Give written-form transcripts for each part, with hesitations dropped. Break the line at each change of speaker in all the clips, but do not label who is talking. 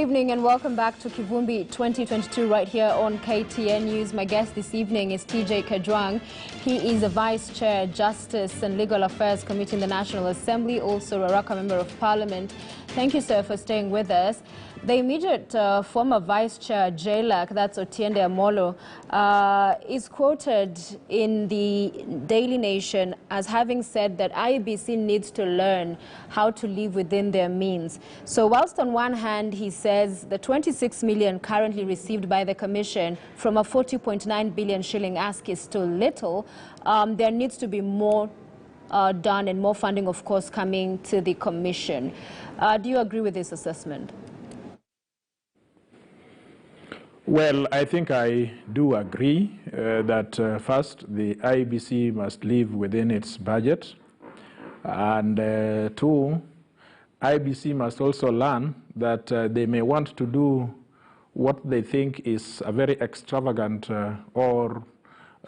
evening and welcome back to Kivumbi 2022 right here on KTN News. My guest this evening is TJ Kajwang. He is a Vice Chair, Justice and Legal Affairs Committee in the National Assembly, also a Raka Member of Parliament. Thank you, sir, for staying with us. The immediate former Vice Chair, JLAC, that's Otiende Amolo, is quoted in the Daily Nation as having said that IEBC needs to learn how to live within their means. So whilst on one hand he says the 26 million currently received by the Commission from a 40.9 billion shilling ask is still little, there needs to be more done and more funding, of course, coming to the Commission. Do you agree with this assessment?
Well, I think I do agree that first, the IEBC must live within its budget, and two, IEBC must also learn that they may want to do what they think is a very extravagant or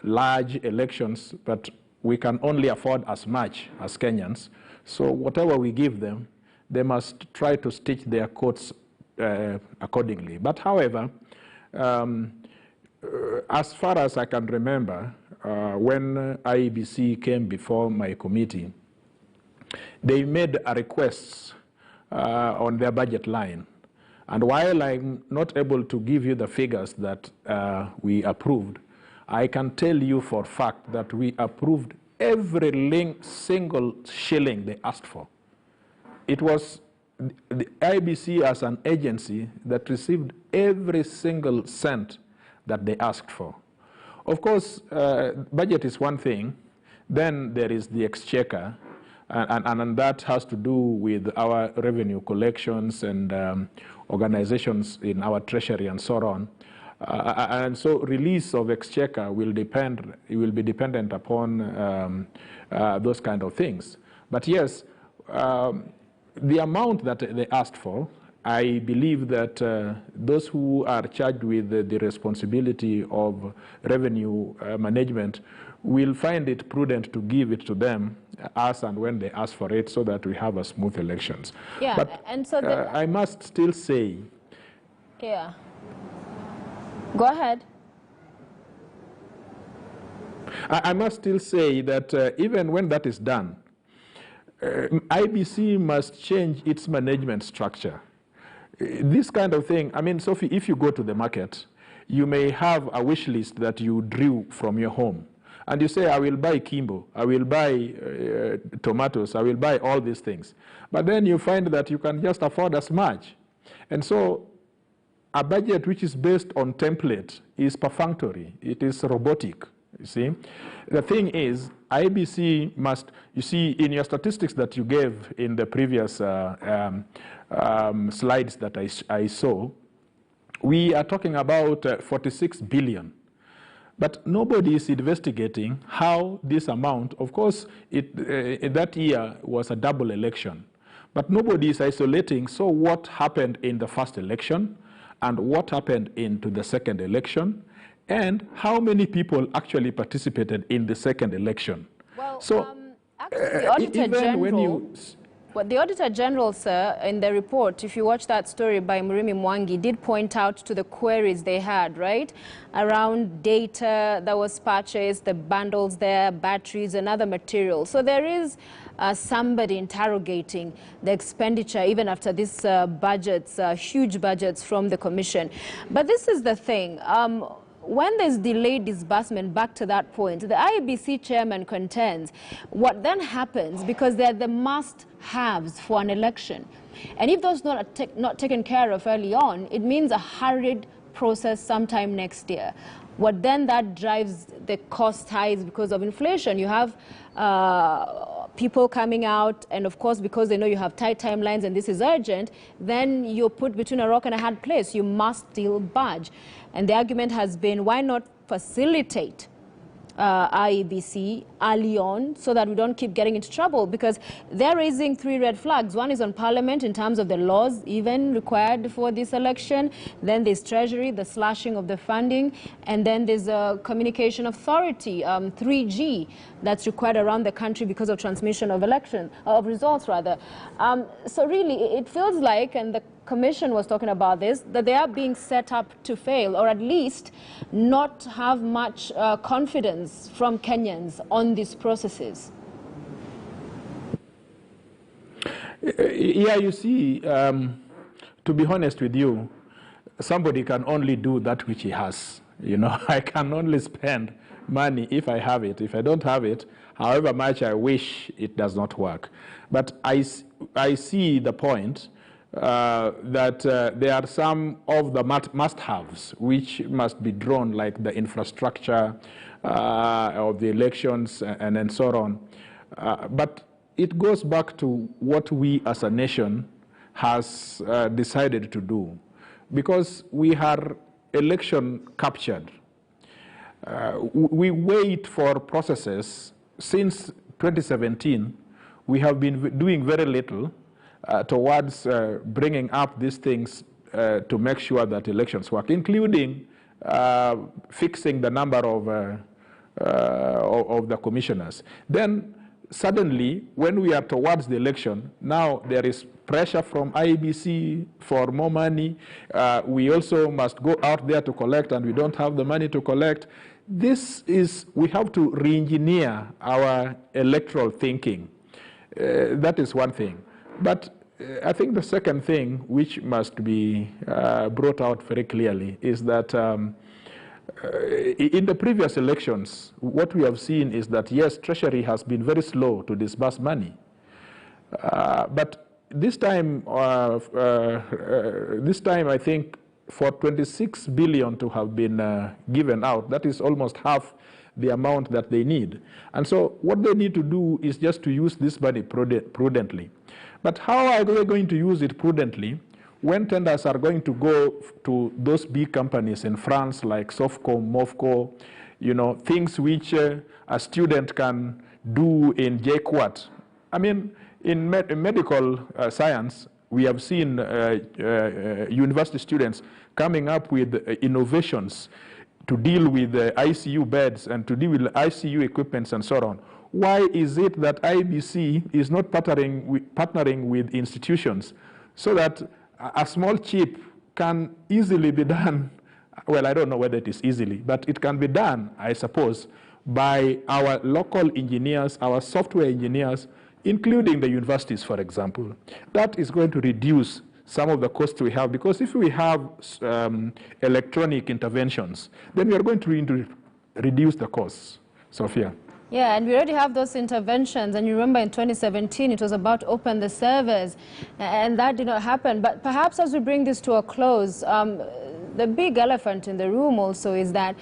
large elections, but we can only afford as much as Kenyans. So whatever we give them, they must try to stitch their coats accordingly. But however, as far as I can remember, when IEBC came before my committee, they made a request on their budget line. And while I'm not able to give you the figures that we approved, I can tell you for a fact that we approved every single shilling they asked for. It was the IEBC as an agency that received every single cent that they asked for. Of course, budget is one thing. Then there is the exchequer, and that has to do with our revenue collections and organizations in our treasury and so on. And so release of exchequer will be dependent upon those kind of things. But yes, the amount that they asked for, I believe that those who are charged with the responsibility of revenue management will find it prudent to give it to them as and when they ask for it, so that we have a smooth elections.
Yeah,
but
and so
I must still say.
Yeah. Go ahead.
I must still say that even when that is done, IEBC must change its management structure. This kind of thing, I mean, Sophie, if you go to the market, you may have a wish list that you drew from your home. And you say, I will buy Kimbo, I will buy tomatoes, I will buy all these things. But then you find that you can just afford as much. And so a budget which is based on template is perfunctory. It is robotic, you see. The thing is, IEBC must, you see, in your statistics that you gave in the previous slides that I saw, we are talking about 46 billion. But nobody is investigating how this amount, of course, that year was a double election. But nobody is isolating, so what happened in the first election, and what happened into the second election, and how many people actually participated in the second election.
Well,
so,
actually, the Auditor General, the Auditor General, sir, in the report, if you watch that story by Murimi Mwangi, did point out to the queries they had, right, around data that was purchased, the bundles there, batteries and other materials. So there is somebody interrogating the expenditure even after these budgets, huge budgets from the Commission. But this is the thing. When there's delayed disbursement, back to that point, the IEBC chairman contends what then happens, because they're the must-haves for an election. And if those are not taken care of early on, it means a hurried process sometime next year. What then that drives the cost highs because of inflation. You have people coming out, and of course, because they know you have tight timelines and this is urgent, then you're put between a rock and a hard place. You must still budge. And the argument has been, why not facilitate IEBC early on so that we don't keep getting into trouble? Because they're raising three red flags. One is on Parliament in terms of the laws even required for this election. Then there's Treasury, the slashing of the funding. And then there's a communication authority, 3G, that's required around the country because of transmission of results rather. So really, it feels like, and the Commission was talking about this, that they are being set up to fail, or at least not have much confidence from Kenyans on these processes.
Yeah, you see, to be honest with you, somebody can only do that which he has. You know, I can only spend money if I have it. If I don't have it, however much I wish, it does not work. But I see the point that there are some of the must-haves which must be drawn, like the infrastructure of the elections and so on. But it goes back to what we as a nation has decided to do. Because we are election captured. We wait for processes. Since 2017, we have been doing very little towards bringing up these things to make sure that elections work, including fixing the number of the commissioners. Then suddenly, when we are towards the election, now there is pressure from IEBC for more money. We also must go out there to collect, and we don't have the money to collect. We have to re-engineer our electoral thinking. That is one thing. But I think the second thing, which must be brought out very clearly, is that in the previous elections, what we have seen is that, yes, Treasury has been very slow to disburse money. But this time, I think, for 26 billion to have been given out, that is almost half the amount that they need. And so what they need to do is just to use this money prudently. But how are they going to use it prudently when tenders are going to go to those big companies in France like Sofco, Mofco, you know, things which a student can do in JKUAT? I mean, in medical science, we have seen university students coming up with innovations to deal with ICU beds and to deal with ICU equipments and so on. Why is it that IEBC is not partnering with institutions so that a small chip can easily be done? Well, I don't know whether it is easily, but it can be done, I suppose, by our local engineers, our software engineers, including the universities, for example. That is going to reduce some of the costs we have, because if we have electronic interventions, then we are going to reduce the costs. Sophia.
Yeah, and we already have those interventions. And you remember in 2017, it was about to open the servers, and that did not happen. But perhaps as we bring this to a close, the big elephant in the room also is that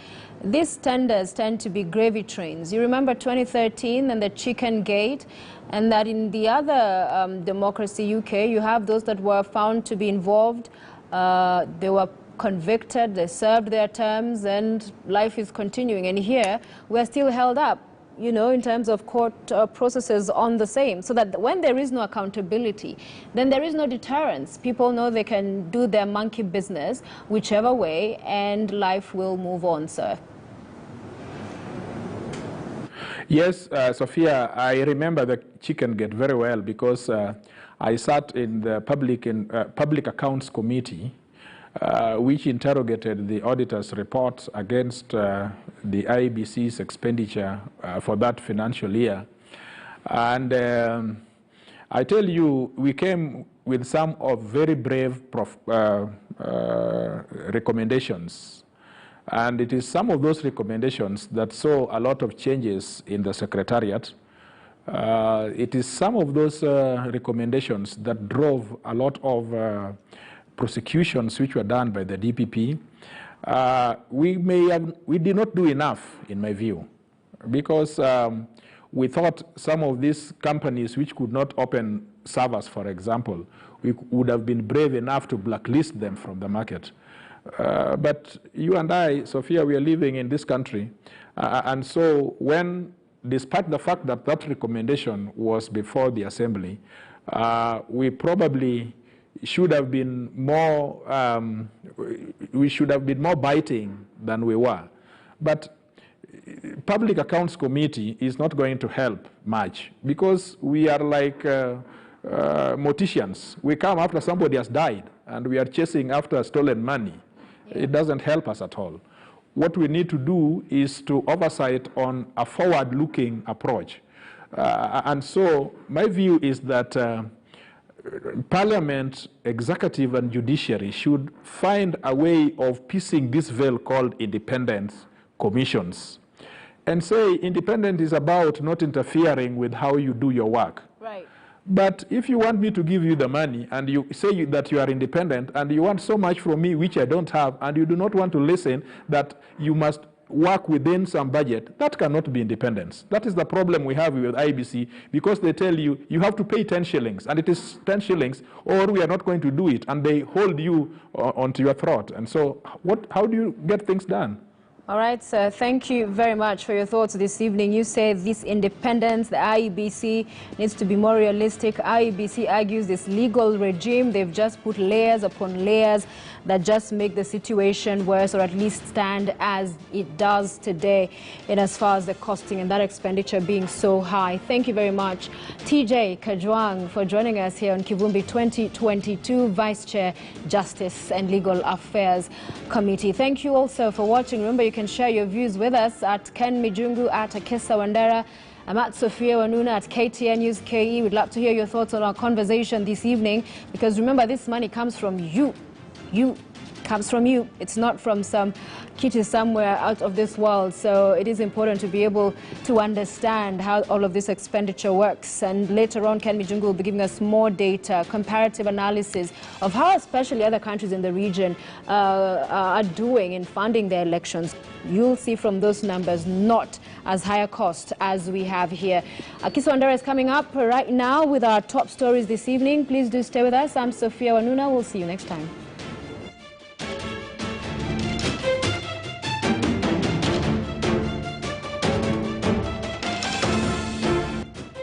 these tenders tend to be gravy trains. You remember 2013 and the Chicken Gate, and that in the other democracy, UK, you have those that were found to be involved. They were convicted, they served their terms, and life is continuing. And here, we're still held up, you know, in terms of court processes on the same, so that when there is no accountability, then there is no deterrence. People know they can do their monkey business whichever way, and life will move on, sir.
Yes, Sophia, I remember the Chicken Gate very well, because I sat in the Public Accounts Committee, which interrogated the auditor's report against the IEBC's expenditure for that financial year. And I tell you, we came with some of very brave recommendations. And it is some of those recommendations that saw a lot of changes in the Secretariat. It is some of those recommendations that drove a lot of prosecutions which were done by the DPP. We did not do enough, in my view, because we thought some of these companies which could not open servers, for example, we would have been brave enough to blacklist them from the market. But you and I, Sophia, we are living in this country, and so when, despite the fact that that recommendation was before the Assembly, we probably should have been more, biting than we were. But Public Accounts Committee is not going to help much, because we are like morticians. We come after somebody has died, and we are chasing after stolen money. Yeah. It doesn't help us at all. What we need to do is to oversight on a forward-looking approach. And so my view is that Parliament, executive and judiciary should find a way of piecing this veil called independence commissions. And say independent is about not interfering with how you do your work.
Right.
But if you want me to give you the money and you say that you are independent and you want so much from me which I don't have, and you do not want to listen that you must work within some budget, that cannot be independence. That is the problem we have with IEBC, because they tell you, you have to pay 10 shillings, and it is 10 shillings, or we are not going to do it, and they hold you onto your throat. And so how do you get things done?
All right, sir. Thank you very much for your thoughts this evening. You say this independence, the IEBC, needs to be more realistic. IEBC argues this legal regime, they've just put layers upon layers that just make the situation worse, or at least stand as it does today in as far as the costing and that expenditure being so high. Thank you very much, TJ Kajwang, for joining us here on Kivumbi 2022, Vice Chair, Justice and Legal Affairs Committee. Thank you also for watching. Remember, you can share your views with us at Ken Mijungu, at Akesa Wandera. I'm at Sophia Wanuna at KTN News KE. We'd love to hear your thoughts on our conversation this evening, because remember, this money comes from you. Comes from you. It's not from some kitty somewhere out of this world. So it is important to be able to understand how all of this expenditure works. And later on, Ken Mijungu will be giving us more data, comparative analysis of how especially other countries in the region are doing in funding their elections. You'll see from those numbers not as high a cost as we have here. Akisa Wandera is coming up right now with our top stories this evening. Please do stay with us. I'm Sophia Wanuna. We'll see you next time.